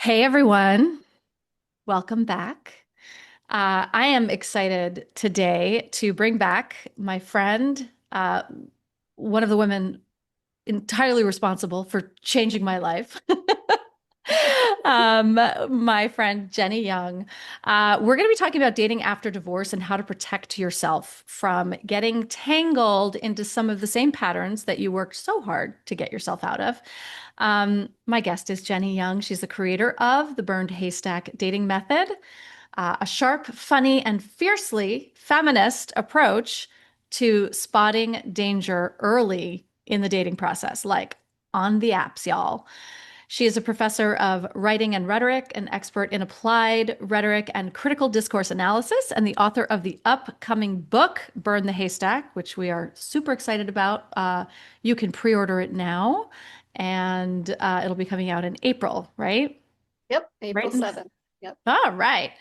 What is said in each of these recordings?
Hey everyone, welcome back. I am excited today to bring back my friend, one of the women entirely responsible for changing my life. My friend Jennie Young. We're going to be talking about dating after divorce and how to protect yourself from getting tangled into some of the same patterns that you worked so hard to get yourself out of. My guest is Jennie Young. She's the creator of the Burned Haystack Dating Method, a sharp, funny, and fiercely feminist approach to spotting danger early in the dating process, like on the apps, y'all. She is a professor of writing and rhetoric, an expert in applied rhetoric and critical discourse analysis, and the author of the upcoming book, Burn the Haystack, which we are super excited about. You can pre order it now, and it'll be coming out in April, right? Yep, Right. April 7th. Yep. All right.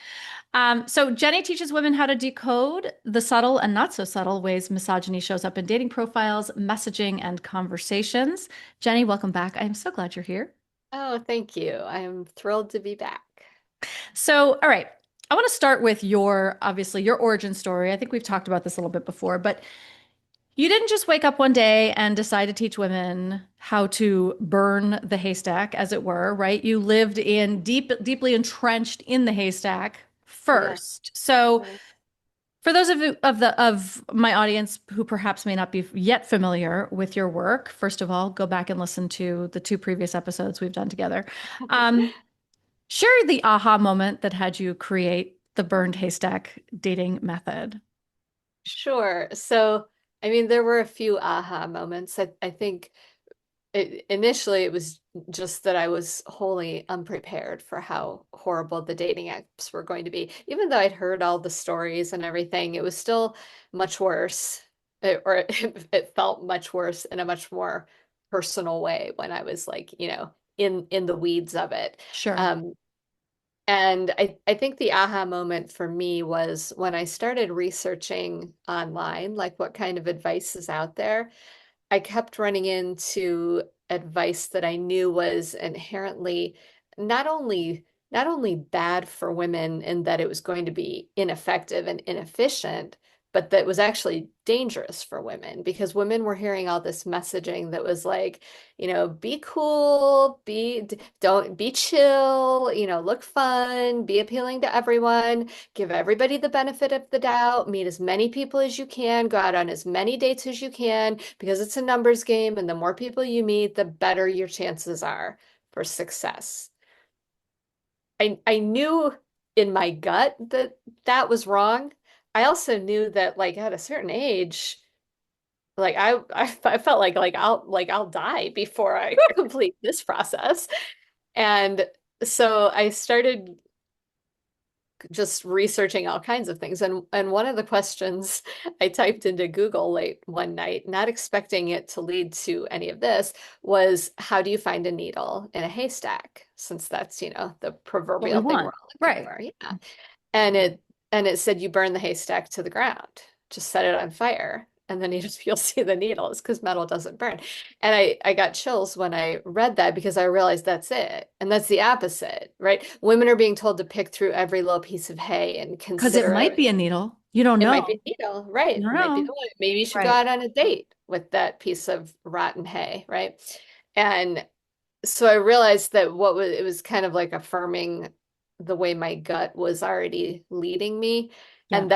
So Jennie teaches women how to decode the subtle and not so subtle ways misogyny shows up in dating profiles, messaging, and conversations. Jennie, welcome back. I'm so glad you're here. Oh, thank you. I'm thrilled to be back. So, all right. I want to start with obviously, your origin story. I think we've talked about this a little bit before, but you didn't just wake up one day and decide to teach women how to burn the haystack, as it were, right? You lived deeply entrenched in the haystack Yeah. first. So, Right. for those of my audience who perhaps may not be yet familiar with your work, first of all, go back and listen to the two previous episodes we've done together. Um, Share the aha moment that had you create the burned haystack dating method. Sure. So, I mean, there were a few aha moments. I think initially it was just that I was wholly unprepared for how horrible the dating apps were going to be. Even though I'd heard all the stories and everything, it was still much worse, it felt much worse in a much more personal way when I was like, in the weeds of it. Sure. Um, and I think the aha moment for me was when I started researching online, like what kind of advice is out there. I kept running into advice that I knew was inherently not only not only bad for women in that it was going to be ineffective and inefficient, but that was actually dangerous for women because women were hearing all this messaging that was like, be cool, don't be chill, look fun, be appealing to everyone, give everybody the benefit of the doubt, meet as many people as you can, go out on as many dates as you can, because it's a numbers game, and the more people you meet, the better your chances are for success. I knew in my gut that that was wrong. I also knew that like at a certain age, like I felt like I'll die before I complete this process. And so I started just researching all kinds of things. And one of the questions I typed into Google late one night, not expecting it to lead to any of this, was how do you find a needle in a haystack? Since that's, the What we proverbial thing we're want. all looking Right. for. Yeah. And it said you burn the haystack to the ground. Just set it on fire. And then you'll see the needles because metal doesn't burn. And I got chills when I read that because I realized that's it. And that's the opposite, right? Women are being told to pick through every little piece of hay and Because it consider might be a everything. needle. You don't It might know. be a needle, right? You It don't might be know. the one. Maybe you should go Right. out on a date with that piece of rotten hay, right? And so I realized that it was kind of like affirming the way my gut was already leading me. Yeah. And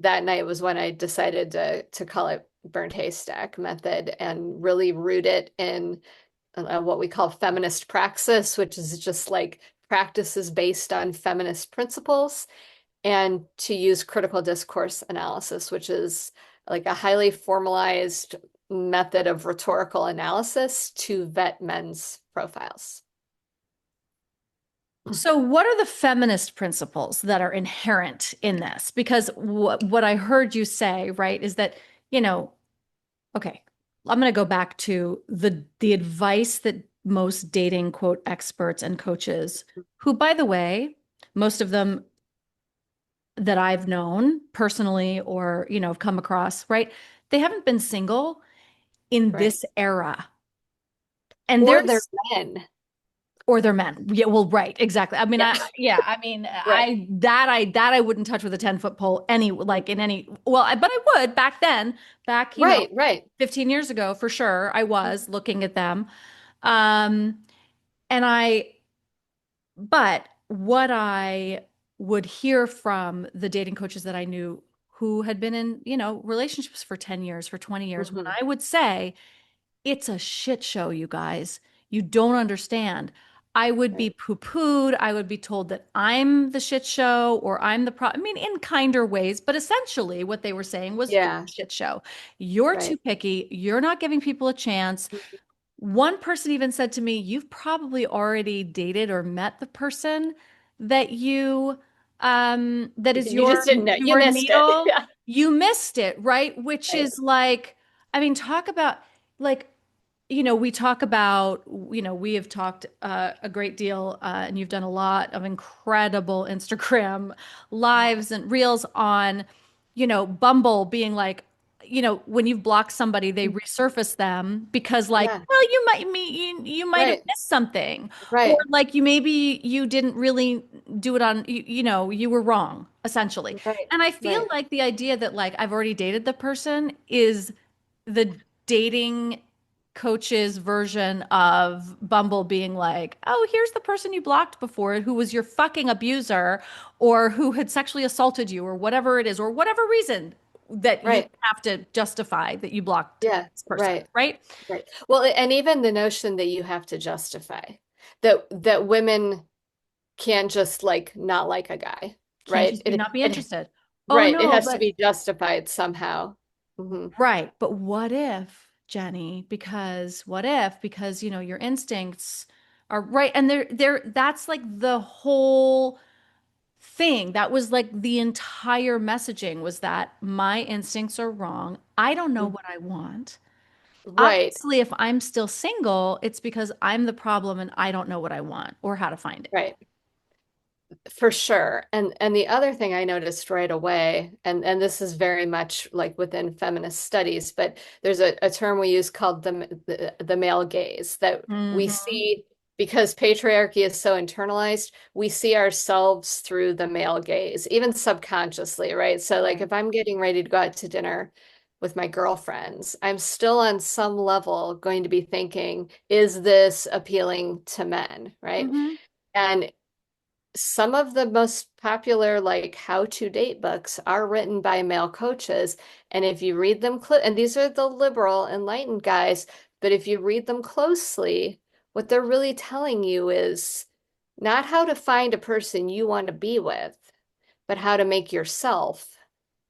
that night was when I decided to call it Burnt Haystack Method and really root it in what we call feminist praxis, which is just like practices based on feminist principles, and to use critical discourse analysis, which is like a highly formalized method of rhetorical analysis to vet men's profiles. So, what are the feminist principles that are inherent in this? Because what I heard you say, right, is that, you know, okay, I'm going to go back to the advice that most dating quote experts and coaches, who, by the way, most of them that I've known personally or, have come across, right? They haven't been single in Right. this era. And Or they're there's men. or they're men. Yeah, well, right, exactly. I mean, Yeah. yeah, I mean, Right. I wouldn't touch with a 10-foot pole any, like in any, well, but I would back then, back, Right, right. 15 years ago, for sure, I was looking at them. Um, and but what I would hear from the dating coaches that I knew who had been in, relationships for 10 years, for 20 years, when Hmm. I would say, it's a shit show, you guys. You don't understand. I would be Right. poo-pooed. I would be told that I'm the shit show or I'm the I mean, in kinder ways, but essentially what they were saying was you're Yeah. a shit show. You're too Right. picky. You're not giving people a chance. One person even said to me, "You've probably already dated or met the person that that is You just didn't know. You your missed it. needle. Yeah. You missed it, right?" Which Right. is like, I mean, talk about like we talk about, we have talked a great deal, and you've done a lot of incredible Instagram lives and reels on, Bumble being like, when you've blocked somebody, they resurface them because, like, Yeah. well, you might have Right. missed something, or Right. like maybe you didn't really do it on, you were wrong, essentially. Right. And I feel Right. like the idea that like I've already dated the person is the dating coach's version of Bumble being like, oh, here's the person you blocked before who was your fucking abuser or who had sexually assaulted you or whatever it is, or whatever reason that you Right. have to justify that you blocked Yeah. this person, Right. right? Right. Well, and even the notion that you have to justify that women can't just like not like a guy, Can't right? just be not be interested. Oh Right. It no, has to but be justified somehow. Hmm. right. But what if, Jenny? Because what if? Because your instincts are right. And that's like the whole thing. That was like the entire messaging was that my instincts are wrong. I don't know what I want. Right. Obviously, if I'm still single, it's because I'm the problem and I don't know what I want or how to find it. Right. For sure. And the other thing I noticed right away, and this is very much like within feminist studies, but there's a term we use called the male gaze that we Hmm. see because patriarchy is so internalized, we see ourselves through the male gaze, even subconsciously, right? So like Right. if I'm getting ready to go out to dinner with my girlfriends, I'm still on some level going to be thinking, is this appealing to men, right? Hmm. And some of the most popular like how to date books are written by male coaches, and if you read them and these are the liberal enlightened guys, but if you read them closely, what they're really telling you is not how to find a person you want to be with, but how to make yourself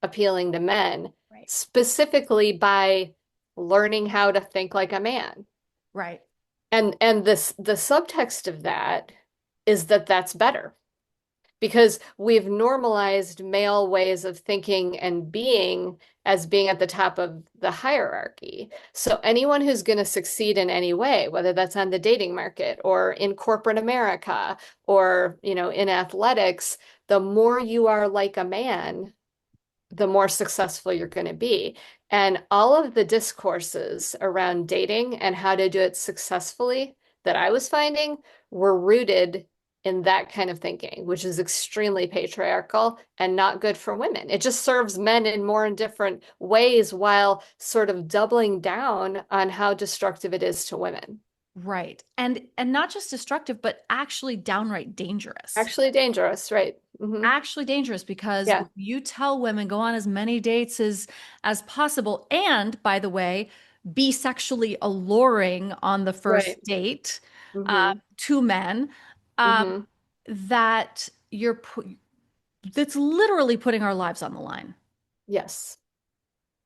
appealing to men, Right. specifically by learning how to think like a man. Right. And this the subtext of that is that that's better because we've normalized male ways of thinking and being as being at the top of the hierarchy. So anyone who's going to succeed in any way, whether that's on the dating market or in corporate America or, in athletics, the more you are like a man, the more successful you're going to be. And all of the discourses around dating and how to do it successfully that I was finding were rooted in that kind of thinking, which is extremely patriarchal and not good for women. It just serves men in more and different ways while sort of doubling down on how destructive it is to women. Right. And not just destructive, but actually downright dangerous. Actually dangerous, right? Actually dangerous because Yeah, if you tell women go on as many dates as possible, and by the way, be sexually alluring on the right. first date hmm to men, um, hmm that that's literally putting our lives on the line. Yes.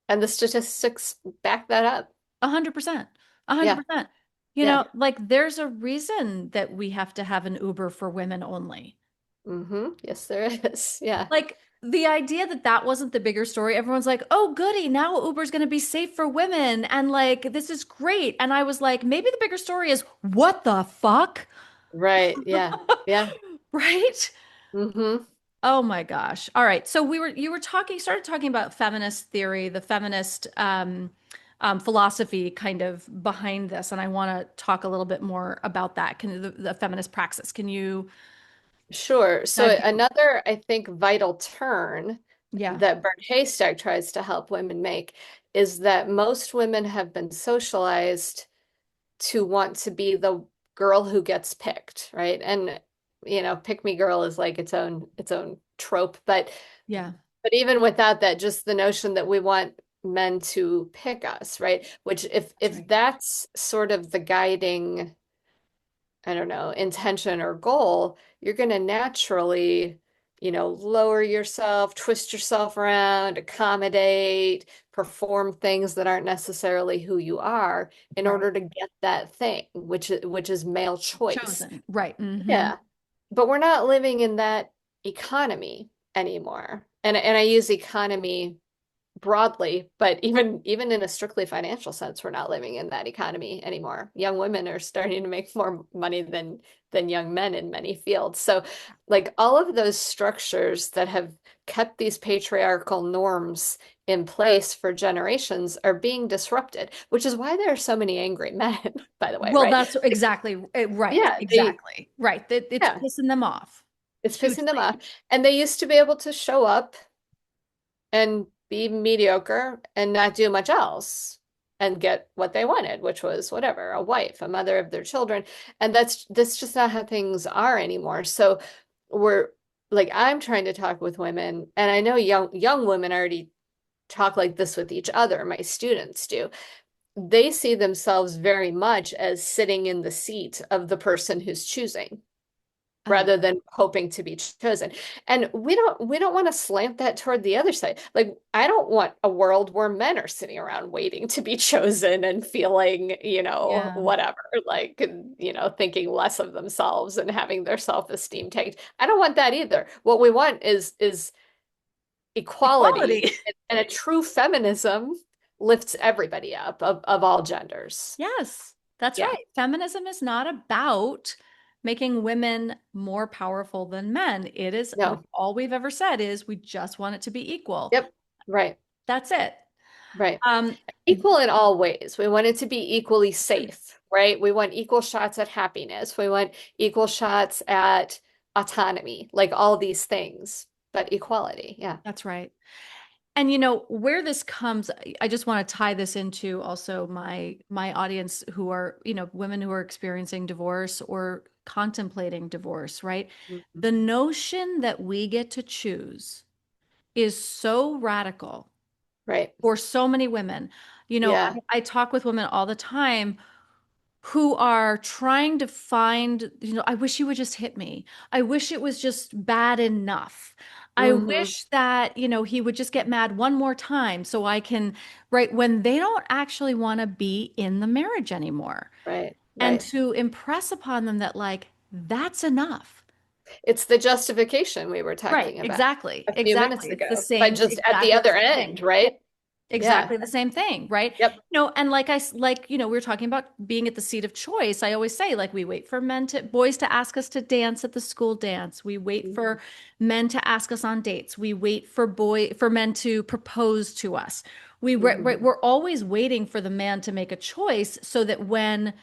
And the statistics back that up. 100%. a hundred Yeah. percent. Yeah. Like there's a reason that we have to have an Uber for women only. Yes, there is. Yeah. Like the idea that that wasn't the bigger story, everyone's like, oh, goody, now Uber's going to be safe for women. And like, this is great. And I was like, maybe the bigger story is what the fuck? Right. Yeah. Yeah. Right? hmm Oh my gosh. All right. So you started talking about feminist theory, the feminist philosophy kind of behind this, and I want to talk a little bit more about that. Can the feminist praxis? Can you Sure. So dive deeper? another, I think, vital turn Yeah, that Burned Haystack tries to help women make is that most women have been socialized to want to be the girl who gets picked, right? And pick me girl is like its own trope, yeah, but even without that, just the notion that we want men to pick us, right? Which that's if right. that's sort of the guiding, I don't know, intention or goal, you're going to naturally, lower yourself, twist yourself around, accommodate, perform things that aren't necessarily who you are in Right. order to get that thing, which is male choice. Chosen. Right. Yeah. But we're not living in that economy anymore. And I use economy broadly, but even in a strictly financial sense, we're not living in that economy anymore. Young women are starting to make more money than young men in many fields. So, like all of those structures that have kept these patriarchal norms in place for generations are being disrupted, which is why there are so many angry men, by the way, Well, right? that's exactly right. Yeah, Exactly. Right. It's yeah, pissing them off it's pissing them hugely. off. And they used to be able to show up and be mediocre and not do much else and get what they wanted, which was whatever, a wife, a mother of their children. And that's just not how things are anymore. So we're like I'm trying to talk with women, and I know young women already talk like this with each other. My students do. They see themselves very much as sitting in the seat of the person who's choosing Oh, rather than hoping to be chosen. And we don't want to slant that toward the other side. Like I don't want a world where men are sitting around waiting to be chosen and feeling, yeah. whatever, like, thinking less of themselves and having their self-esteem tanked. I don't want that either. What we want is equality, Equality. and a true feminism lifts everybody up of all genders. Yes, that's Yeah. right. Feminism is not about making women more powerful than men. It is No. all we've ever said is we just want it to be equal. Yep. Right. That's it. Right. Um, Equal in all ways. We want it to be equally right. safe, right? We want equal shots at happiness. We want equal shots at autonomy, like all these things, but equality. Yeah. That's right. And where this comes, I just want to tie this into also my audience who are, women who are experiencing divorce or contemplating divorce, right? Mhm. The notion that we get to choose is so radical Right. for so many women. Yeah. I talk with women all the time who are trying to find, I wish he would just hit me. I wish it was just bad enough. I Hmm. wish that, he would just get mad one more time so I can, right, when they don't actually want to be in the marriage anymore. Right. And Right. to impress upon them that, like, that's enough. It's the justification we were Right, talking about exactly, a few minutes exactly. It's the ago, but same, just at the exactly the other same end, thing. right? Yeah. Exactly the same thing, right? Yep. And we were talking about being at the seat of choice. I always say, like, we wait for boys to ask us to dance at the school dance. We wait Mhm. for men to ask us on dates. We wait for men to propose to us. Mhm. We're always waiting for the man to make a choice so that when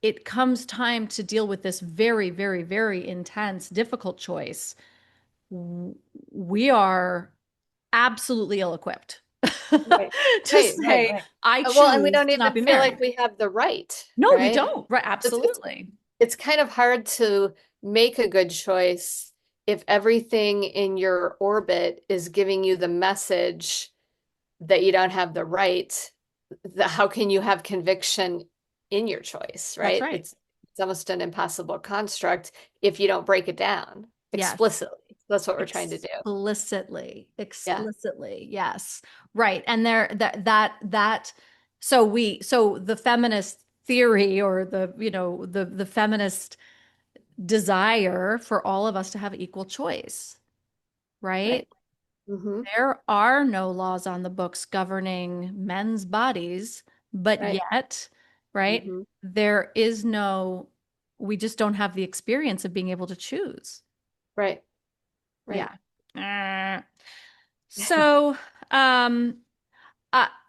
it comes time to deal with this very, very, very intense, difficult choice, we are absolutely ill-equipped Right. to Right. Right. say, Right. I Well, and we choose don't to not even be feel like married. we have the right, No, we right? don't. Right, It's absolutely. it's kind of hard to make a good choice if everything in your orbit is giving you the message that you don't have the right. How can you have conviction in your choice, That's right? right. It's almost an impossible construct if you don't break it down Yes. explicitly. That's what we're trying to do. Explicitly. Yeah, Explicitly. Yes. Right. And there that so the feminist theory or the feminist desire for all of us to have equal choice, right? right. Hmm. There are no laws on the books governing men's bodies, but Right. yet, right, Hmm. there is no, we just don't have the experience of being able to choose. Right. Right. Yeah. Uh, So, um,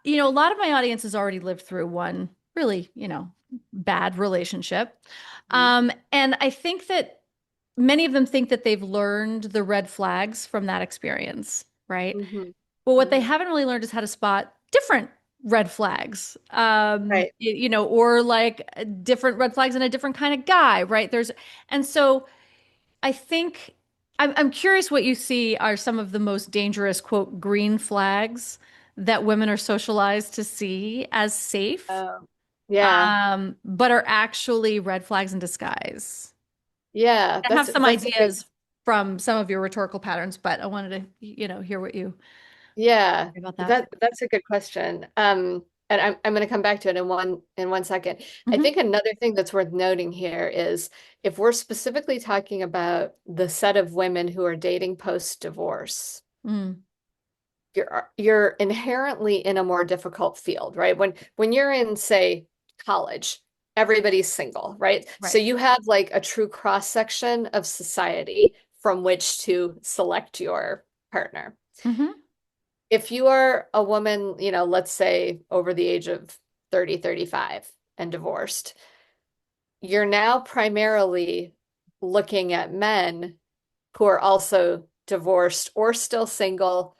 A lot of my audience has already lived through one really, bad relationship. And I think that many of them think that they've learned the red flags from that experience, right? Mm-hmm. But what they Hmm. haven't really learned is how to spot different red flags, Right. or like different red flags in a different kind of guy, right? And so I think I'm curious what you see are some of the most dangerous, quote, green flags that women are socialized to see as safe, Um, yeah. but are actually red flags in disguise. Yeah. I have some That's a good. ideas from some of your rhetorical patterns, but I wanted to, hear what you Yeah, say about that. that's a good question. And I'm going to come back to it in one second. I Hmm. think another thing that's worth noting here is if we're specifically talking about the set of women who are dating post-divorce, Mm, you're inherently in a more difficult field, right? When you're in, say, college, everybody's single, right? So right. you have like a true cross-section of society from which to select your partner. Hmm. If you are a woman, let's say over the age of 30, 35, and divorced, you're now primarily looking at men who are also divorced or still single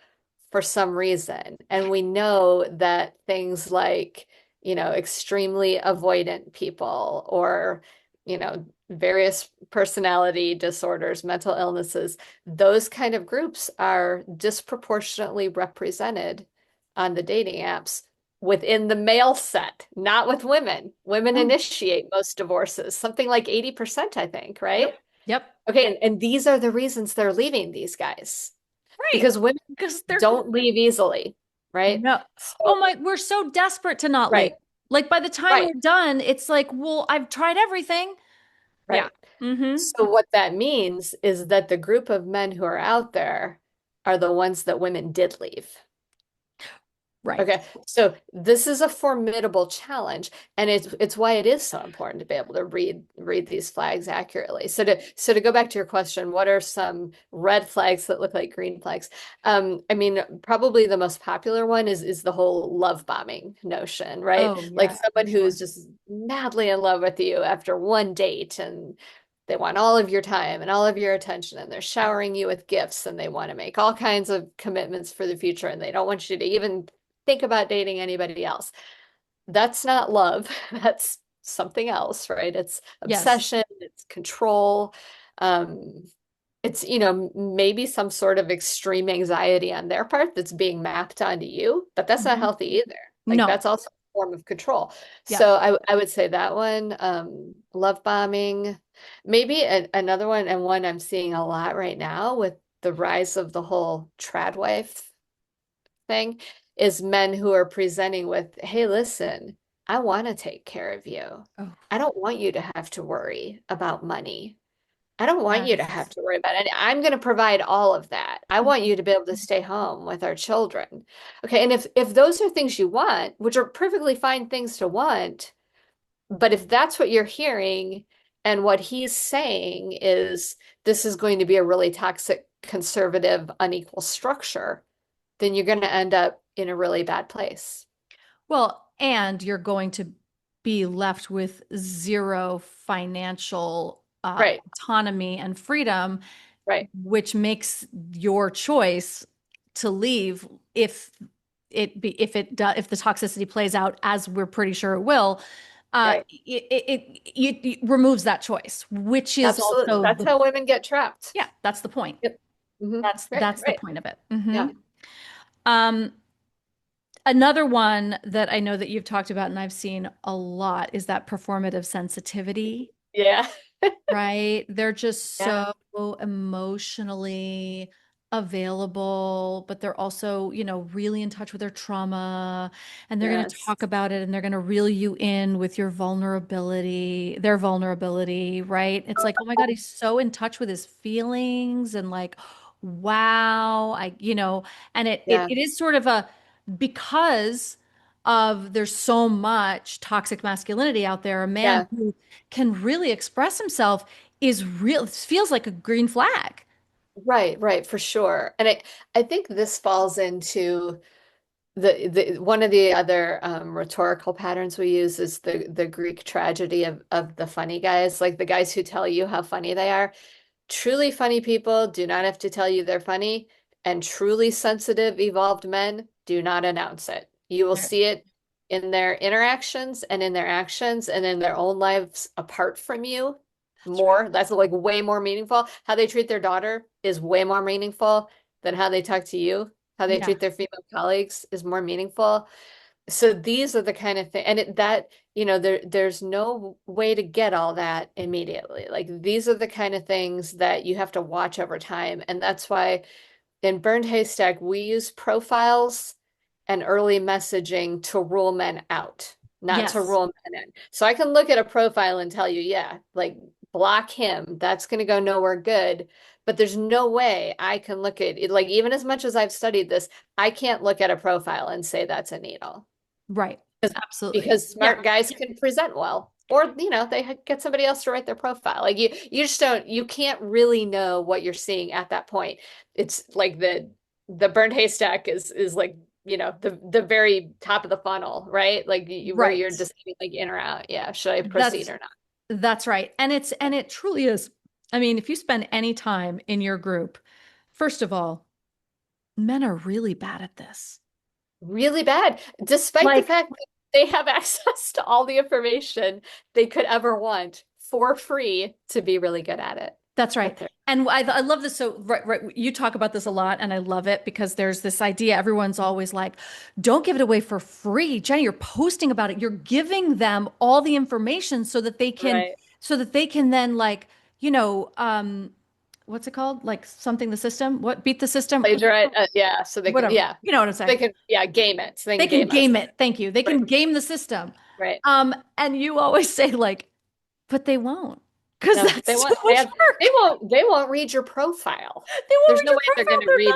for some reason. And we know that things like, extremely avoidant people or, various personality disorders, mental illnesses, those kind of groups are disproportionately represented on the dating apps within the male set, not with women. Women Oh, initiate most divorces, something like 80%, I think, yep. right? Yep. Okay, and these are the reasons they're leaving these guys Right. because women Because they're don't leave easily, right? no. So, Oh my, we're so desperate to not leave. right, Like by the time right, we're done, it's like, well, I've tried everything. Yeah. right. Hmm. So what that means is that the group of men who are out there are the ones that women did leave. Right. Okay, so this is a formidable challenge, and it's why it is so important to be able to read these flags accurately. So to go back to your question, what are some red flags that look like green flags? I mean, probably the most popular one is the whole love bombing notion, right? Oh, Like yeah, for someone who is sure. just madly in love with you after one date and they want all of your time and all of your attention, and they're showering you with gifts, and they want to make all kinds of commitments for the future, and they don't want you to even think about dating anybody else. That's not love. That's something else, right? It's Yes. obsession, it's control. Um, it's, maybe some sort of extreme anxiety on their part that's being mapped onto you, but that's not Hmm. healthy either. Like No. that's also a form of control. Yeah. So I would say that one, love bombing, maybe another one, and one I'm seeing a lot right now with the rise of the whole trad wife thing is men who are presenting with, hey, listen, I want to take care of you. Oh, I don't want you to have to worry about money. I don't want you to have yes. to worry about it. I'm going to provide all of that. I want you to be able to stay home with our children. Okay, and if those are things you want, which are perfectly fine things to want, but if that's what you're hearing and what he's saying is this is going to be a really toxic, conservative, unequal structure, then you're going to end up in a really bad place. Well, and you're going to be left with zero financial Right, autonomy and freedom, right, which makes your choice to leave if if the toxicity plays out as we're pretty sure it will. right. It removes that choice, which is Absolutely. also That's the how women get trapped. yeah, that's the point. Yep. Hmm. That's Right, that's the right. point of it. Yeah. Um, Another one that I know that you've talked about and I've seen a lot is that performative sensitivity, Yeah. right? They're just Yeah. so emotionally available, but they're also, really in touch with their trauma, and they're going to Yes. talk about it, and they're going to reel you in with their vulnerability, right? It's like, oh my God, he's so in touch with his feelings and like, wow, and it Yeah. it is sort of a because of there's so much toxic masculinity out there, a man Yeah. who can really express himself is real, feels like a green flag. Right, right, for sure. And I think this falls into the one of the other rhetorical patterns we use is the Greek tragedy of the funny guys, like the guys who tell you how funny they are. Truly funny people do not have to tell you they're funny, and truly sensitive, evolved men do not announce it. You will There- see it in their interactions and in their actions and in their own lives apart from you That's right. more. That's like way more meaningful. How they treat their daughter is way more meaningful than how they talk to you. How they Yeah. treat their female colleagues is more meaningful. So these are the kind of thing, and there's no way to get all that immediately. Like these are the kind of things that you have to watch over time, and that's why in Burned Haystack we use profiles and early messaging to rule men out, not to Yes. rule men in. So I can look at a profile and tell you, yeah, like block him. That's going to go nowhere good. But there's no way I can look at it, like even as much as I've studied this, I can't look at a profile and say that's a needle Right. Absolutely. because Yeah. smart guys can present well. Or, they get somebody else to write their profile. Like you just don't, you can't really know what you're seeing at that point. It's like the burned haystack is like, the very top of the funnel, right? Like where you're Right. deciding like in or out. Yeah, should I proceed That's or not? that's right. And it truly is. I mean, if you spend any time in your group, first of all, men are really bad at this. Really bad, despite the Like, fact that they have access to all the information they could ever want for free to be really good at it. that's right. But they're And I love this. So, right, you talk about this a lot, and I love it because there's this idea. Everyone's always like, don't give it away for free. Jennie, you're posting about it. You're giving them all the information right. so that they can then like, you know, what's it called? Like something the system? What beat the system? Plagiarize, yeah, so they can, Whatever. yeah, You know what I'm saying? they can, yeah, game it. So they They can can game us. game it. Thank you. They Right, can game the system. right. And you always say like, but they won't, because No, that's too much work. they won't read your profile. They won't There's read no your way they're going profile. to read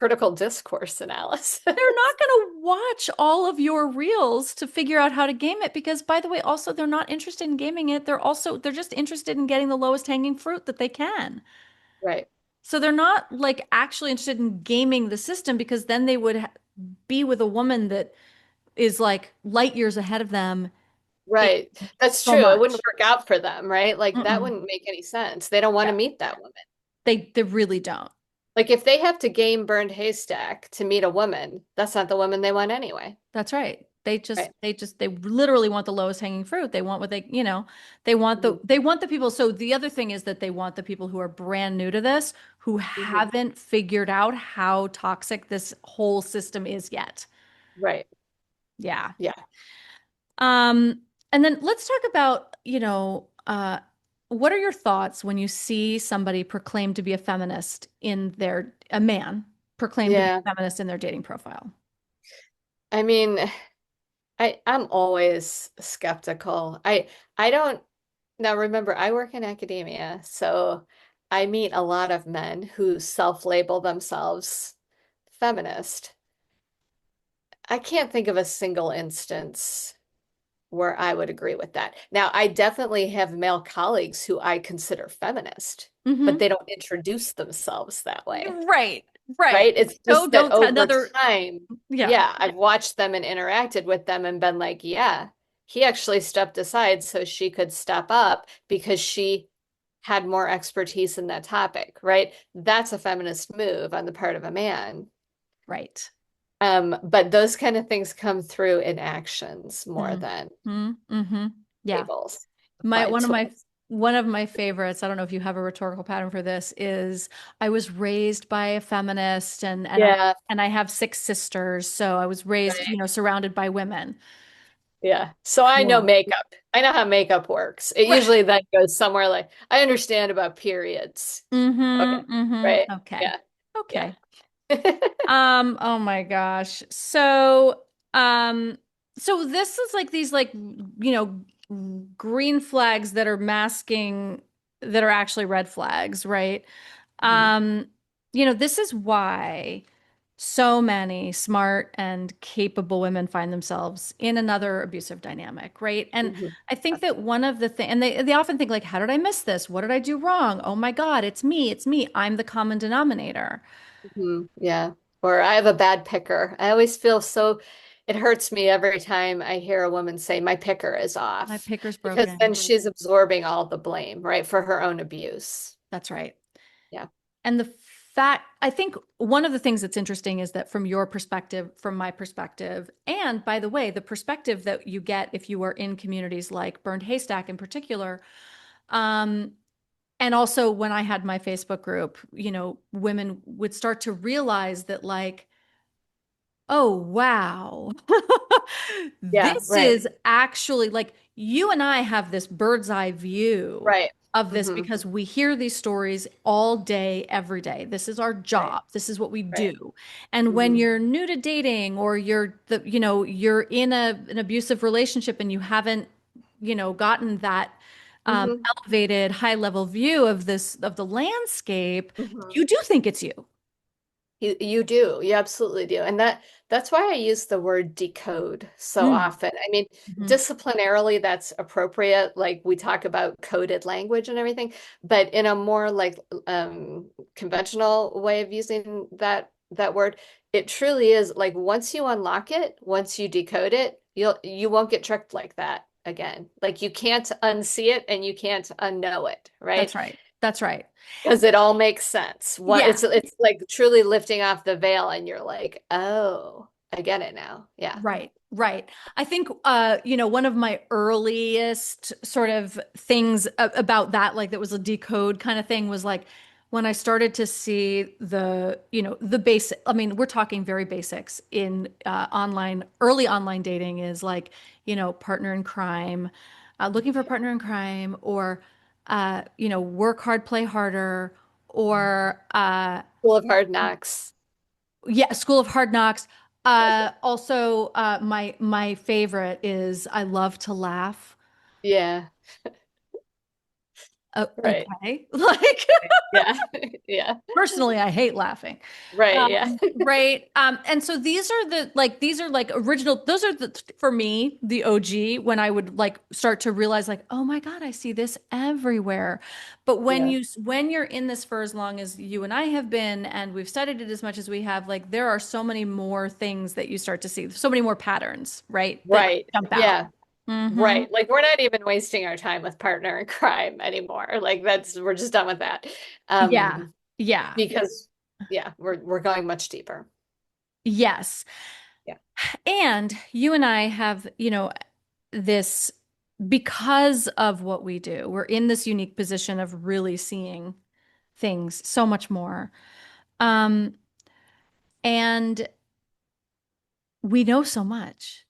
critical discourse analysis. They're not going to watch all of your reels to figure out how to game it because, by the way, also they're not interested in gaming it. They're just interested in getting the lowest hanging fruit that they can. Right, So they're not like actually interested in gaming the system because then they would be with a woman that is like light years ahead of them in right. That's so true. It wouldn't much. work out for them, right? Like that Mm-mm. wouldn't make any sense. They don't want to Yeah, meet that woman. they really don't. Like if they have to game burned haystack to meet a woman, that's not the woman they want anyway. That's right. Right. They literally want the lowest hanging fruit. They want what they want Mhm. they want the people. So the other thing is that they want the people who are brand new to this, who Mhm. haven't figured out how toxic this whole system is yet. Right. Yeah. Yeah. Um, and then let's talk about, what are your thoughts when you see somebody proclaim to be a feminist a man proclaim to be Yeah. a feminist in their dating profile? I mean, I'm always skeptical. I don't now remember I work in academia, so I meet a lot of men who self-label themselves feminist. I can't think of a single instance where I would agree with that. Now, I definitely have male colleagues who I consider feminist, but Hmm. they don't introduce themselves that way. Right, right. Right? It's So just that don't over another, time, yeah, yeah, I've watched them and interacted with them and been like, yeah, he actually stepped aside so she could step up because she had more expertise in that topic, right? That's a feminist move on the part of a man. right. But those kind of things come through in actions more than Mm-hmm. Mm-hmm. Yeah. labels My applied to us. one of my favorites, I don't know if you have a rhetorical pattern for this, is I was raised by a feminist Yeah, and I have six sisters, so I was raised, right. surrounded by women. Yeah. So I know Cool. makeup. I know how makeup works. It Right. usually then goes somewhere like, I understand about periods. Okay. Mm-hmm. Mm-hmm. Right. Okay. Yeah. Yeah. Okay. Oh my gosh. Um, so this is like these green flags that are masking that are actually red flags, right? Mhm. Um, this is why so many smart and capable women find themselves in another abusive dynamic, right? And Mhm. I think that one of the things, and they often think like, how did I miss this? What did I do wrong? Oh my God, it's me, I'm the common denominator. Mhm. Yeah. or I have a bad picker. I always feel so, it hurts me every time I hear a woman say, my picker is My off, picker's because then broken. she's absorbing all the blame, right, for her own abuse. That's right. Yeah. And the fact, I think one of the things that's interesting is that from your perspective, from my perspective, and by the way, the perspective that you get if you are in communities like Burned Haystack in particular, um, and also when I had my Facebook group, women would start to realize that, like, oh, wow. Yeah, This right. is actually like you and I have this bird's eye view Right. of this Hmm. because we hear these stories all day, every day. This is our Right. job. This is what we Right. do. And when Hmm. you're new to dating or you're in an abusive relationship and you haven't, gotten that Hmm. elevated high level view of the landscape, Hmm. you do think it's you. You do. You absolutely do. And that's why I use the word decode so Mm. often. I mean, Mhm. disciplinarily that's appropriate. Like we talk about coded language and everything, but in a more like conventional way of using that word, it truly is like once you unlock it, once you decode it, you won't get tricked like that again. Like you can't unsee it and you can't unknow it, That's right? right. That's right. Because it all makes sense. What Yeah. it's like truly lifting off the veil and you're like, "Oh, I get it now." Yeah. Right, right. I think one of my earliest sort of things about that, like that was a decode kind of thing, was like when I started to see the basic, I mean, we're talking very basics in early online dating is like, partner in crime, looking for a partner in crime, or work hard, play harder, or Full of hard knocks. yeah, School of Hard Knocks. Also, my favorite is I love to laugh. Yeah. Right. Okay, like Yeah. Yeah. personally, I hate laughing. Right. Yeah. Right. And so these are like original. Those are for me the OG when I would like start to realize like, oh my God, I see this everywhere. But Yeah. when you're in this for as long as you and I have been, and we've studied it as much as we have, like there are so many more things that you start to see, so many more patterns, right, that Right. jump out. Yeah. Hmm. Right. Like we're not even wasting our time with partner in crime anymore. Like that's we're just done with that. Yeah. Um, Yeah. because yeah, we're going much deeper. Yes. Yeah. And you and I have, this because of what we do. We're in this unique position of really seeing things so much more. Um, and we know so much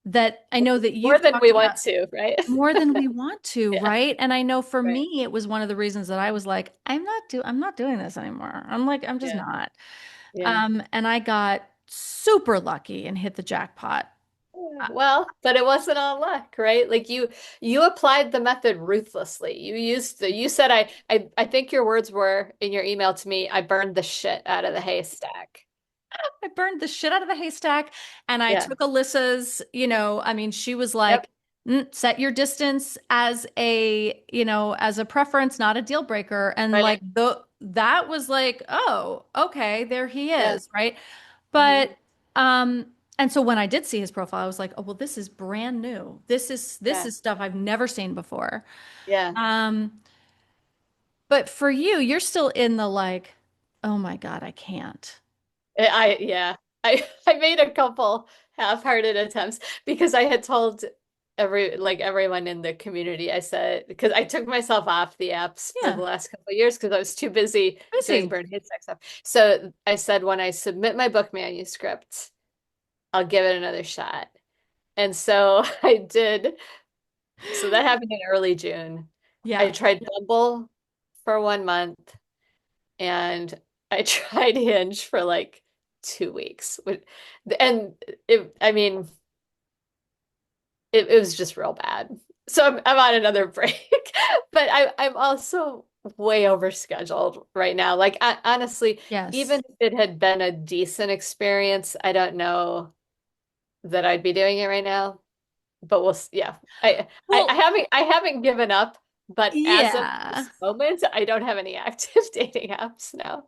that I know that More you've than talked we about want to, right? more than we want to, Yeah. right? And I know for Right. me, it was one of the reasons that I was like, I'm not doing this anymore. I'm just Yeah. not. Yeah. And I got super lucky and hit the jackpot. Yeah, well, but it wasn't all luck, right? Like you applied the method ruthlessly. You said I think your words were in your email to me, I burned the shit out of the haystack. I burned the shit out of the haystack and I Yeah. took Alyssa's, I mean, she was Yep. like, set your distance as as a preference, not a deal breaker. And Right. like that was like, oh, okay, there he Yeah. is, right? Hmm. But um and so when I did see his profile, I was like, oh well, this is brand new. This Yeah. is stuff I've never seen before. Yeah. Um, but for you, you're still in the like, oh my God, I can't. Yeah. I made a couple half-hearted attempts because I had told everyone in the community. I said because I took myself off the apps for the Yeah, last couple of years because I was too busy doing busy. burn haystack stuff. So I said when I submit my book manuscript, I'll give it another shot. And so I did. So that happened in early June. I Yeah. tried Bumble for 1 month and I tried Hinge for like 2 weeks. And I mean, it was just real bad. So I'm on another break. But I'm also way overscheduled right now. Like honestly, Yes. even if it had been a decent experience, I don't know that I'd be doing it right now. But yeah. I Well, haven't given up But as of Yeah. this moment, I don't have any active dating apps now.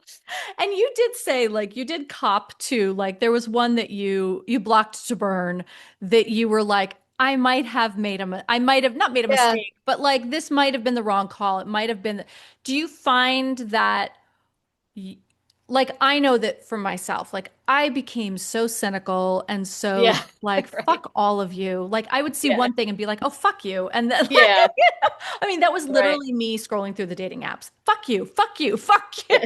And you did say like you did cop to like there was one that you blocked to burn that you were like I might have I might have not made a Yeah, mistake, but like this might have been the wrong call. It might have been. Do you find that y- like I know that for myself, like I became so cynical and so yeah, like right. fuck all of you. Like I would see Yeah, one thing and be like, "Oh, fuck you." And then like yeah, I mean, that was right. literally me scrolling through the dating apps. Fuck you, fuck you, fuck you.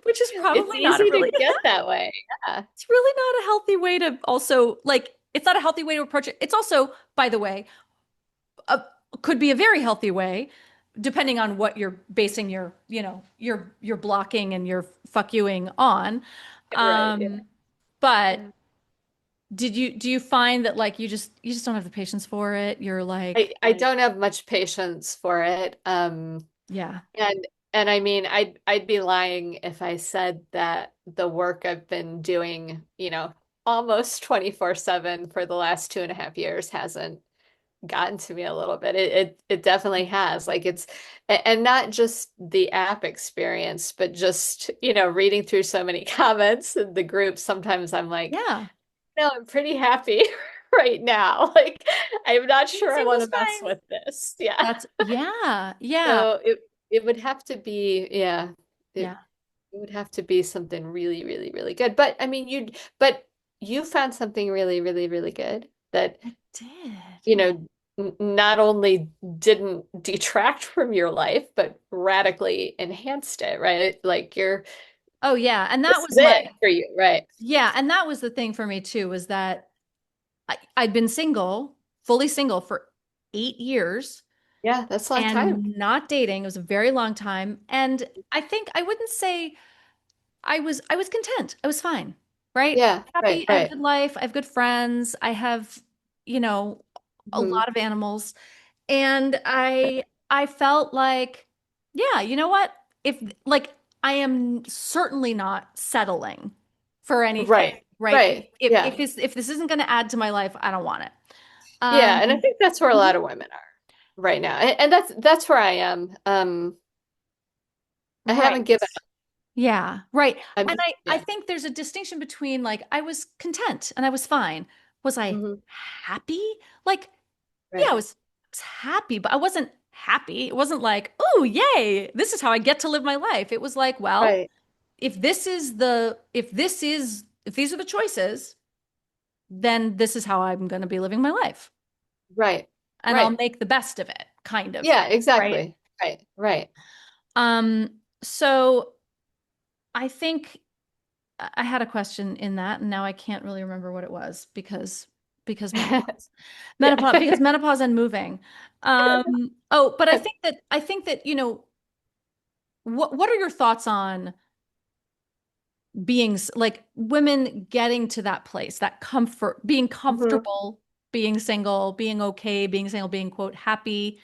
Which is It's probably not a easy to really get that way. Yeah, it's really not a healthy way to also like it's not a healthy way to approach it. It's also, by the way, a, could be a very healthy way depending on what you're basing your, your blocking and your fuck youing on. right. Yeah, Um, but yeah. do you find that like you just don't have the patience for it? You're like, I don't have much patience for it. yeah, And I mean, I'd be lying if I said that the work I've been doing, almost 24/7 for the last 2.5 years hasn't gotten to me a little bit. It definitely has. Like and not just the app experience, but just, reading through so many comments in the group, sometimes I'm like, yeah, no, I'm pretty happy right now. Like, I'm not being sure I want single's to mess fine. with this. Yeah. That's yeah, yeah, So it would have to be, yeah, it, yeah. it would have to be something really, really, really good. But I mean, but you found something really, really, really good that, I did. you know, not only didn't detract from your life, but radically enhanced it, right? Like Oh yeah, and that this was is it my for you, right? yeah, and that was the thing for me too, was that I'd been single, fully single for 8 years Yeah, that's a long time. and not dating. It was a very long time. And I think I wouldn't say I was content. I was fine, right? Yeah, right, Happy. I have a right. good life. I have good friends. I have, you know, a Hmm. lot of animals. And I felt like, yeah, you know what? If like I am certainly not settling for anything, Right, right? If right. if Yeah. if this if this isn't going to add to my life, I don't want it. Yeah, and I Um, think that's where a mhm. lot of women are right now. And that's where I am. I Right. haven't given up. Yeah, right. I'm And just, I yeah. think there's a distinction between like I was content and I was fine. Was I Hmm. happy? Like, yeah, Right, I was happy, but I wasn't happy. It wasn't like, oh, yay, this is how I get to live my life. It was like, well, right, if these are the choices, then this is how I'm going to be living my life. right, And I'll right. make the best of it, kind of Yeah, thing, right? exactly. Right, right. So I think I had a question in that, and now I can't really remember what it was because Yeah. menopause and moving. Oh, but I think that what are your thoughts on being like women getting to that place, that comfort, being Mhm. comfortable, being single, being okay, being single, being quote happy.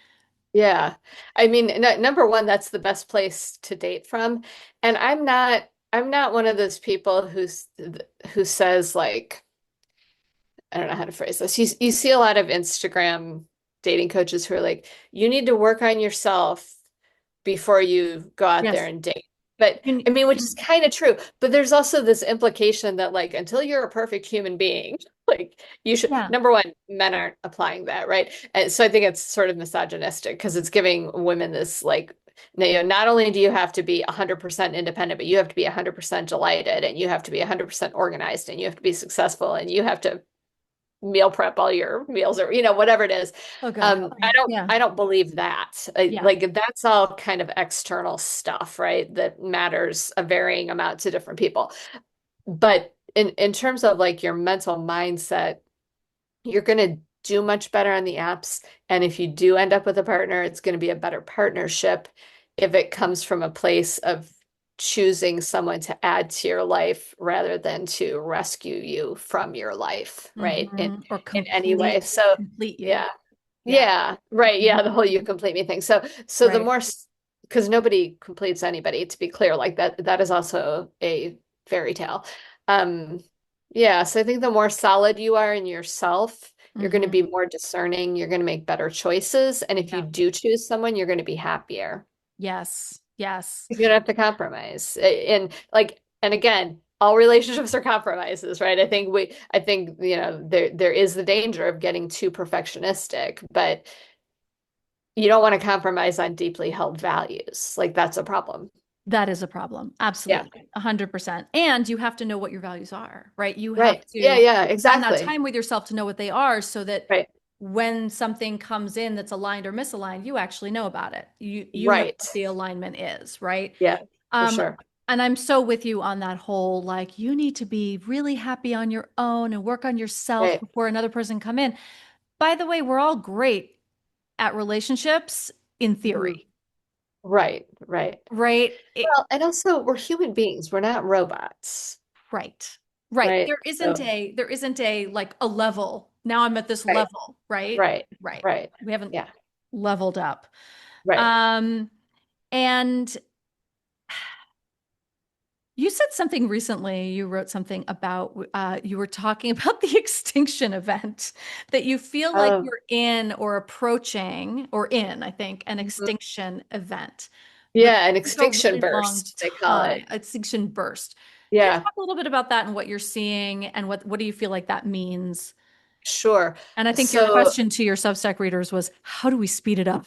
Yeah. I mean, number one, that's the best place to date from. And I'm not one of those people who says like, I don't know how to phrase this. You see a lot of Instagram dating coaches who are like, you need to work on yourself before you go out there Yes. and date. But You, I mean, which is you, kind of true. But there's also this implication that like until you're a perfect human being, like you should, yeah. number one, men aren't applying that, right? And so I think it's sort of misogynistic because it's giving women this like, not only do you have to be 100% independent, but you have to be 100% delighted and you have to be 100% organized and you have to be successful and you have to meal prep all your meals or whatever it is. Oh, good. I Okay. don't Yeah. I don't believe that. Yeah. Like that's all kind of external stuff, right? That matters a varying amount to different people. But in terms of like your mental mindset, you're going to do much better on the apps. And if you do end up with a partner, it's going to be a better partnership if it comes from a place of choosing someone to add to your life rather than to rescue you from your life, right? Or In any way. So complete you. yeah. Yeah. Yeah, right. Mhm. Yeah, the whole you complete me thing. So the Right. more, because nobody completes anybody, to be clear, like that is also a fairy tale. Um, yeah, so I think the more solid you are in yourself You're going to be Hmm. more discerning. You're going to make better choices. And if you Yeah. do choose someone, you're going to be happier. Yes. Yes. You don't have to compromise. And again, all relationships are compromises, right? I think, there is the danger of getting too perfectionistic, but you don't want to compromise on deeply held values. Like that's a problem. That is a problem. Yeah. Absolutely. 100%. And you have to know what your values are, right? You have Right. Yeah, to yeah, spend that exactly. time with yourself to know what they are so that Right. when something comes in that's aligned or misaligned, you actually know about it. You know Right. what the alignment is, right? Yeah, for Um, sure. and I'm so with you on that whole like you need to be really happy on your own and work on yourself Right. before another person come in. By the way, we're all great at relationships in Mhm. theory, Right, right. right? Well, and also we're human beings. We're not robots, Right. Right. right? So, There isn't a like a level. Now I'm at this right, level, right? right, Right. right. We haven't Yeah, leveled up. right. Um, and you said something recently, you wrote something about you were talking about the extinction event that you feel like Oh, you're in or approaching or in, I think, an mhm. extinction event, which Yeah, an took a extinction really long burst, they call time, it. extinction burst. Can you Yeah, talk a little bit about that and what you're seeing and what do you feel like that means? sure. And I think your So, question to your Substack readers was, how do we speed it up?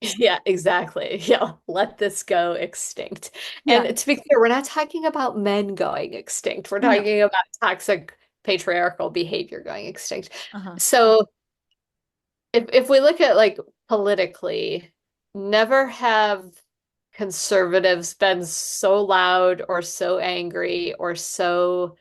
yeah, exactly. Yeah, let this go extinct. Yeah. And to be clear, we're not talking about men going extinct. We're No. talking about toxic patriarchal behavior going extinct. Uh-huh. So, if we look at like politically, never have conservatives been so loud or so angry or so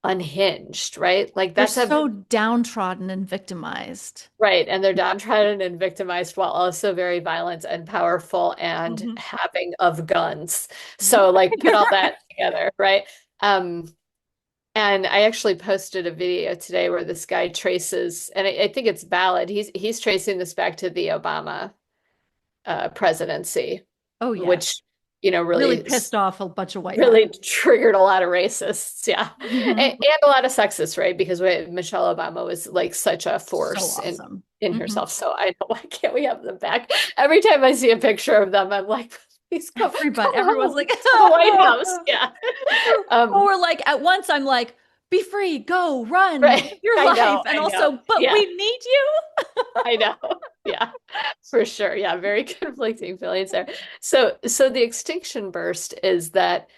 unhinged, right? Like They're that's a so downtrodden and victimized. right, and they're downtrodden and victimized while also very violent and powerful and Mhm. having of guns. So like put all that together, right? Um, and I actually posted a video today where this guy traces, and I think it's valid. He's tracing this back to the Obama presidency, Oh, which yes. Really really pissed off a bunch of white men. really triggered a lot of racists, yeah, Hmm. and a lot of sexists, right? Because Michelle Obama was like such a So force awesome. in Hmm. herself. So I know why can't we have them back? Every time I see a picture of them, I'm like, please Everybody, come everyone's home like, to the White House. Yeah. or Um, like at once I'm like, be free, go, run, live right. your life. And I know. also, but Yeah, we need you. I know. Yeah, for sure. Yeah, very conflicting feelings there. So the extinction burst is that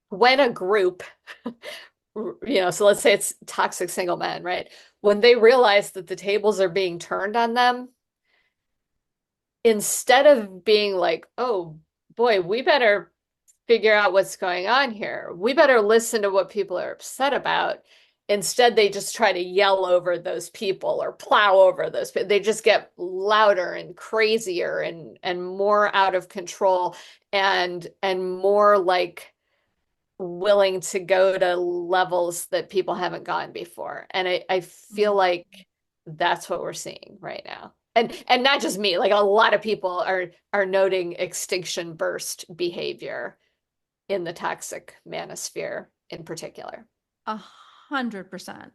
when a group so let's say it's toxic single men, right? When they realize that the tables are being turned on them, instead of being like, oh boy, we better figure out what's going on here. We better listen to what people are upset about. Instead, they just try to yell over those people or plow over those people. They just get louder and crazier and more out of control and more like willing to go to levels that people haven't gone before. And I feel Mhm. like that's what we're seeing right now. And not just me, like a lot of people are noting extinction burst behavior in the toxic manosphere in particular. 100%.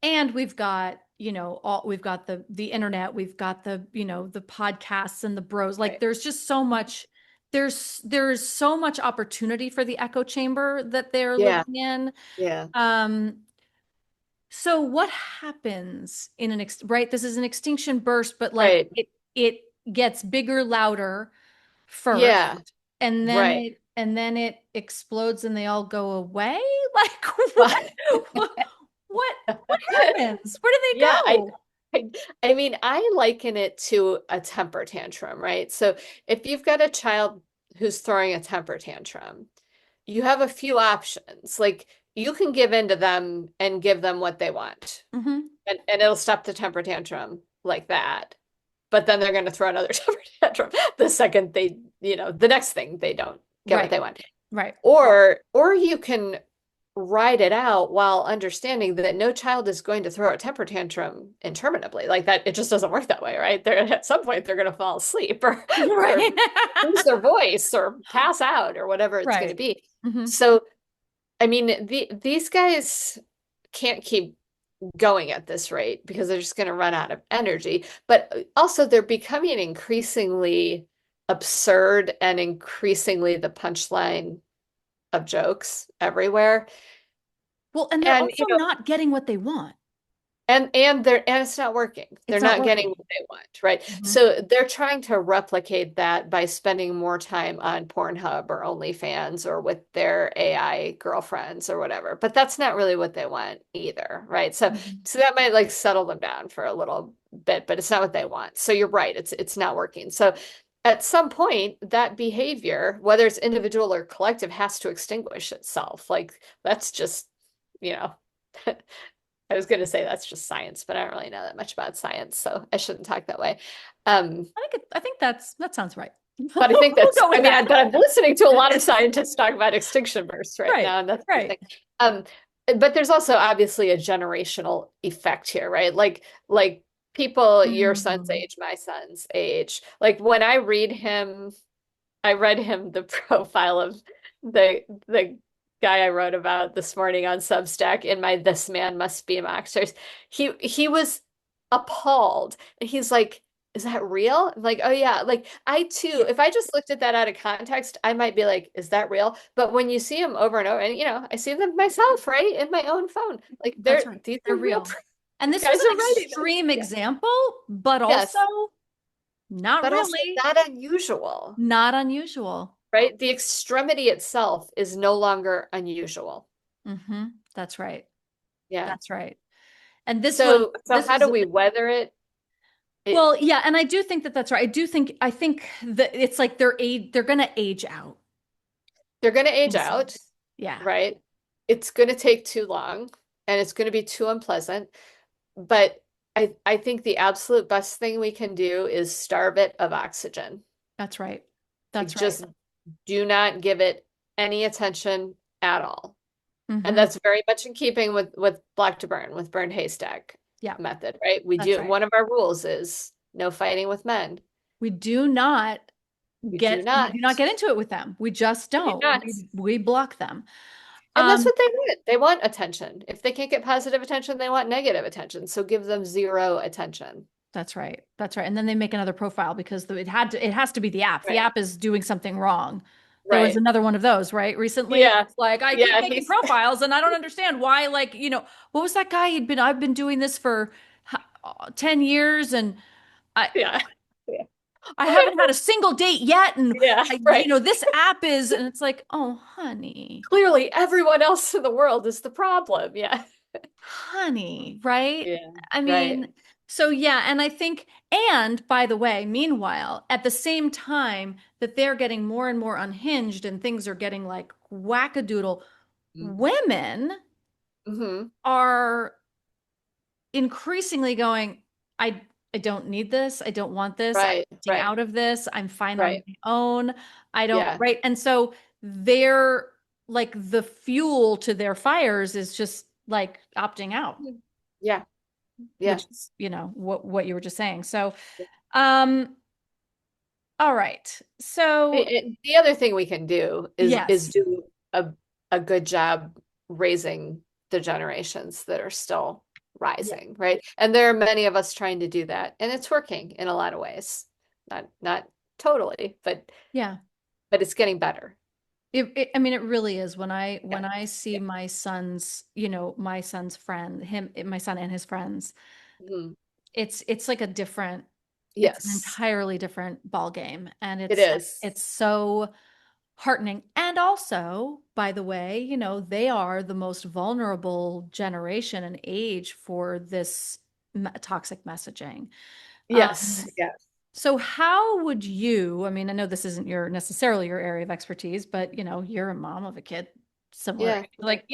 And we've got, we've got the internet, we've got the podcasts and the bros. Like Right. there's just so much, there's so much opportunity for the echo chamber that they're Yeah. living in. Yeah. Um, so what happens in right? This is an extinction burst, but like Right. it gets bigger, louder first, Yeah. and then Right. it explodes and they all go away. Like Well, what what what happens? Where do they yeah, go? I I mean, I liken it to a temper tantrum, right? So if you've got a child who's throwing a temper tantrum, you have a few options. Like you can give in to them and give them what they want. Hmm. And it'll stop the temper tantrum like that. But then they're going to throw another temper tantrum the second the next thing they don't get what Right, they want. right. Or you can ride it out while understanding that no child is going to throw a temper tantrum interminably. Like that, it just doesn't work that way, right? They're at some point they're going to fall asleep or Right. lose their voice or pass out or whatever it's going to Right. be. Hmm. So, I mean, these guys can't keep. going at this rate because they're just going to run out of energy. But also, they're becoming increasingly absurd and increasingly the punchline of jokes everywhere. Well, and they're And also not getting what they want. and it's not working. They're It's not not getting working. what they want, right? Mhm. So they're trying to replicate that by spending more time on Pornhub or OnlyFans or with their AI girlfriends or whatever. But that's not really what they want either, right? So Mhm. so that might like settle them down for a little bit, but it's not what they want. So you're right, it's not working. So at some point, that behavior, whether it's individual or collective, has to extinguish itself. Like that's just, you know. I was going to say that's just science, but I don't really know that much about science, so I shouldn't talk that way. Um, I think that sounds right. but I think We'll that's, go with that. but I'm listening to a lot of scientists talk about extinction bursts right Right. now, and that's the Right. thing. Um, but there's also obviously a generational effect here, right? Like people your son's Mhm. age, my son's age. Like when I read him the profile of the guy I wrote about this morning on Substack in my This Man Must Be a Monsters. He was appalled. And he's like, is that real? I'm like, oh yeah. Like I too, Yeah, if I just looked at that out of context, I might be like, is that real? But when you see them over and over, and I see them myself, right? In my own phone. Like that's right. these They're are real real. And these this was guys an are writing this. extreme Yeah. example, but also Yes. not But also really, not unusual. not unusual. Right? The extremity itself is no longer unusual. That's right. Yeah. That's right. And So this how do was we weather it? It well, yeah, and I do think that that's right. I think that it's like they're going to age out they're going to in age a out, sense. Yeah, right? It's going to take too long and it's going to be too unpleasant. But I think the absolute best thing we can do is starve it of oxygen. that's right. Like That's right. just do not give it any attention at all. And Hmm. that's very much in keeping with Black to Burn, with Burned Haystack Yeah, method, right? We that's do right. one of our rules is no fighting with men. We do not we do not We get into it with them. We just do don't. not. We block them. And that's Um, what they want. They want attention. If they can't get positive attention, they want negative attention. So give them zero attention. that's right. That's right. And then they make another profile because it has to be the app. The Right. app is doing something wrong. There was Right. another one of those, right? Recently, Yeah. it's like I keep Yeah. making profiles and I don't understand why, like, what was that guy? I've been doing this for 10 years and I Yeah. Yeah. I haven't had a single date yet. And Yeah. Right. this app is, and it's like, oh, honey, Clearly, everyone else in the world is the problem. Yeah. honey, right? Yeah. I Right. mean, so yeah, and I think, and by the way, meanwhile, at the same time that they're getting more and more unhinged and things are getting like wackadoodle, women Mm-hmm. are increasingly going, I I don't need this. I don't want this. I'm Right. opting Right. out of this. I'm fine on Right. my own. I don't, Yeah. right? And so they're like the fuel to their fires is just like opting out, Yeah. Yeah. which is, what you were just saying. So, um, all right. So, The other thing we can do is yes. do a good job raising the generations that are still Yeah. rising, right? And there are many of us trying to do that, and it's working in a lot of ways. Not totally, Yeah. but it's getting better. I mean, it really is Yeah. when I see Yeah. my son's, my son's friend, my son and his friends, Mhm. it's like it's an Yes, entirely different ball game, and it is. it's so heartening. And also, by the way, they are the most vulnerable generation and age for this toxic messaging. Yes, Um, yes. so how would you, I mean, I know this isn't necessarily your area of expertise, but you're a mom of a kid similar, Yeah. like,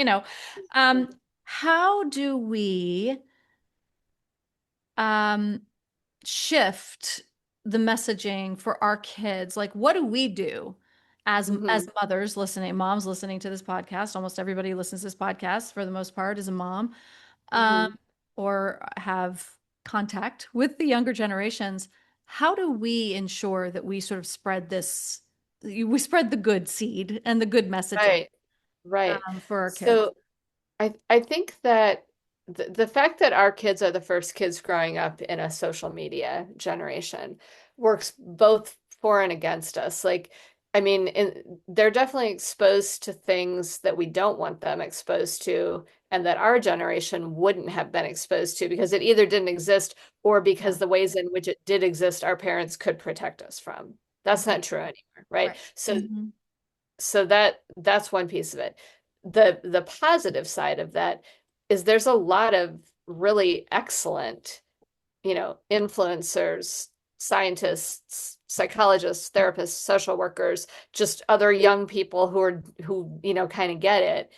how do we um shift the messaging for our kids? Like, what do we do as Hmm. moms listening to this podcast? Almost everybody who listens to this podcast for the most part is a mom, um, Hmm. or have contact with the younger generations. How do we ensure that we sort of we spread the good seed and the good messaging Right, right. for our kids? So I think that. the fact that our kids are the first kids growing up in a social media generation works both for and against us. Like, I mean, they're definitely exposed to things that we don't want them exposed to, and that our generation wouldn't have been exposed to because it either didn't exist or Yeah. because the ways in which it did exist, our parents could protect us from. That's not Right. true anymore, right? Right. So Hmm. that's one piece of it. The positive side of that is there's a lot of really excellent, influencers, scientists, psychologists, therapists, social workers, just other young people who kind of get it,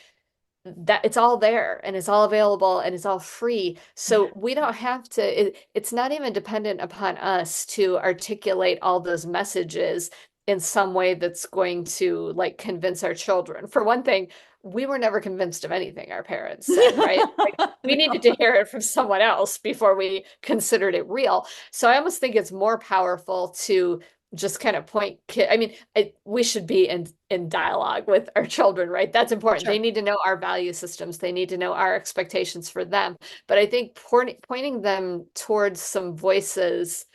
that it's all there and it's all available and it's all free. So we don't have to, it's not even dependent upon us to articulate all those messages in some way that's going to like convince our children. For one thing, we were never convinced of anything our parents said, right? Like we needed to hear it from someone else before we considered it real. So I almost think it's more powerful to just kind of point I mean, we should be in dialogue with our children, right? That's important. They Sure. need to know our value systems. They need to know our expectations for them. But I think pointing them towards some voices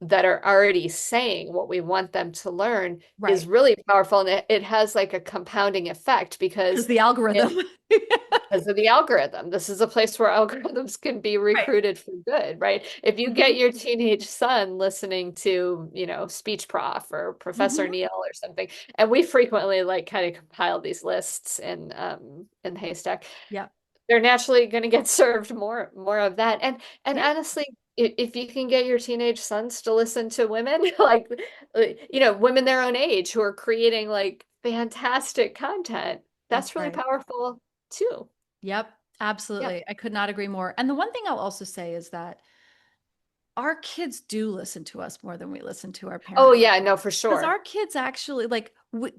that are already saying what we want them to learn is Right. really powerful, and it has like a compounding effect Because because the it algorithm. because of the algorithm. This is a place where algorithms can be Right. recruited for good, right? If you Hmm. get your teenage son listening to, speech prof or Professor Hmm. Neil or something, and we frequently like kind of compile these lists in Haystack, Yeah. they're naturally going to get served more of that. And Yeah. honestly, if you can get your teenage sons to listen to women like women their own age who are creating like fantastic content, That's that's really right. powerful too. Yep. Yep. Absolutely. I could not agree more. And the one thing I'll also say is that our kids do listen to us more than we listen to our Oh parents. yeah, no, for Because sure. our kids actually like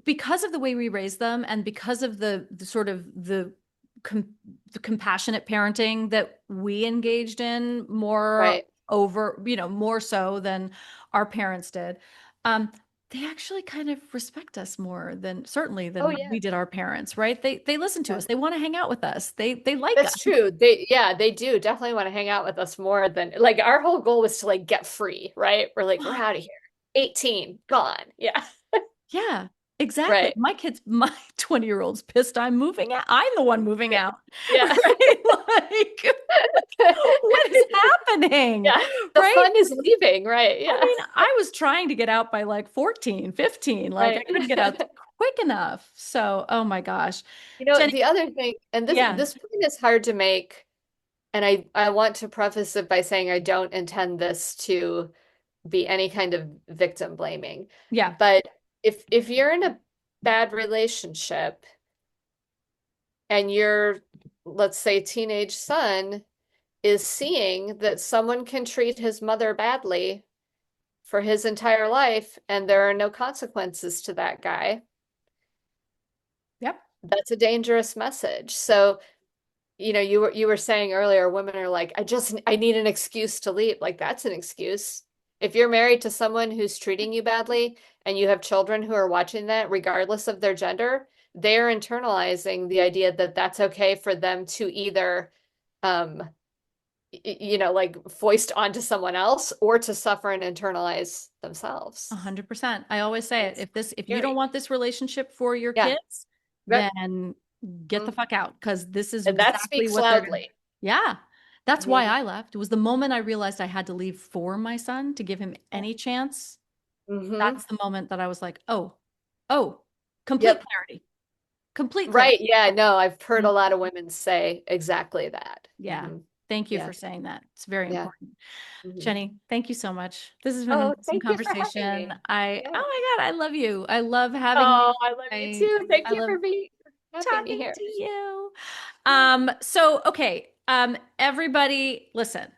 because of the way we raise them and because of the sort of com the compassionate parenting that we engaged in more Right. over, more so than our parents did, um, they actually kind of respect us more than certainly Oh than yeah. we did our parents, right? They listen to Yeah. us. They want to hang out with us. They like us. That's true. They do definitely want to hang out with us more than like our whole goal was to like get free, right? We're out of here. 18, gone. Yeah. Yeah, exactly. Right. My 20-year-old's pissed I'm moving out. I'm the one moving Yeah. out. Yeah. Right? Like, what is happening? Yeah. The Right? fun is leaving, right? I Yeah. mean, I was trying to get out by like 14, 15. Like I Right. couldn't get out quick enough. So, oh my gosh. Jenny, The other thing, and this yeah. this point is hard to make, and I want to preface it by saying I don't intend this to be any kind of victim blaming. Yeah. But if you're in a bad relationship and your, let's say, teenage son is seeing that someone can treat his mother badly for his entire life and there are no consequences to that guy, Yep. that's a dangerous message. So, you were saying earlier, women are like, I need an excuse to leave. Like that's an excuse. If you're married to someone who's treating you badly and you have children who are watching that, regardless of their gender, they're internalizing the idea that that's okay for them to either um like foist onto someone else or to suffer and internalize themselves. 100%. I always say it. It's If you don't scary. want this relationship for your Yeah. kids, Yep. then get the Mhm. fuck out because this is And that exactly speaks what they're gonna. loudly. Yeah. That's why Hmm. I left. It was the moment I realized I had to leave for my son to give him any chance. Hmm. That's the moment that I was like, oh, complete Yep. clarity. Complete clarity. Right. Yeah. No, I've heard a Mhm. lot of women say exactly that. Yeah. Hmm. Thank you Yeah. for saying that. It's very Yeah. important. Hmm. Jenny, thank you so much. This has been an Oh, awesome thank you for having conversation. me. Oh Yeah. my God, I love you. I love having you. Oh, I love you too. Thank I you love for having me talking here. to you. Yeah. So okay, everybody listen,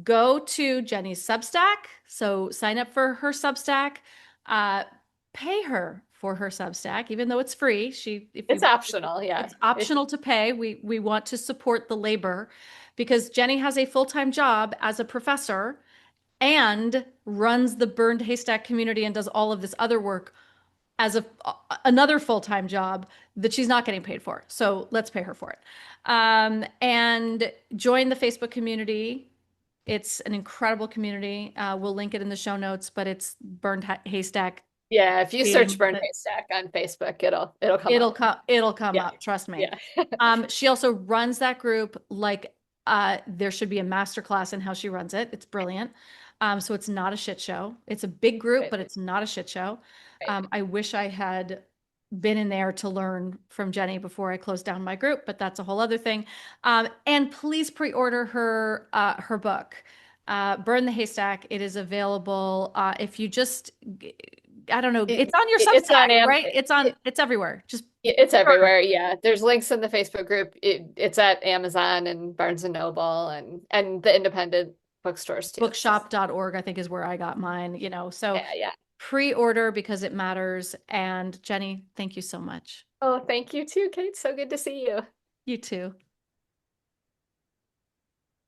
go to Jenny's Substack. So sign up for her Substack. Uh, pay her for her Substack, even though it's free. If It's you, optional. Yeah. it's optional to pay. We want to support the labor because Jenny has a full-time job as a professor and runs the Burned Haystack community and does all of this other work as another full-time job that she's not getting paid for. So let's pay her for it. And join the Facebook community. It's an incredible community. We'll link it in the show notes, but it's Burned Haystack Yeah, if you search Dating Burned Method. Haystack on Facebook, it'll come up. It'll come Yeah. up, trust me. Yeah. She also runs that group like there should be a master class in how she runs it. It's brilliant. So it's not a shit show. It's a big group, Right, but it's not a shit show. right. I wish I had been in there to learn from Jennie before I closed down my group, but that's a whole other thing. And please pre-order her book, Burn the Haystack. It is available if you just I don't know. It's on your It's on Substack, right? It's everywhere. Just it's order. everywhere. Yeah, there's links in the Facebook group. It's at Amazon and Barnes and Noble and the independent bookstores too. So Bookshop.org, I think, is where I got mine, So yeah, yeah. pre-order because it matters. And Jennie, thank you so much. Oh, thank you too, Kate. So good to see you. You too.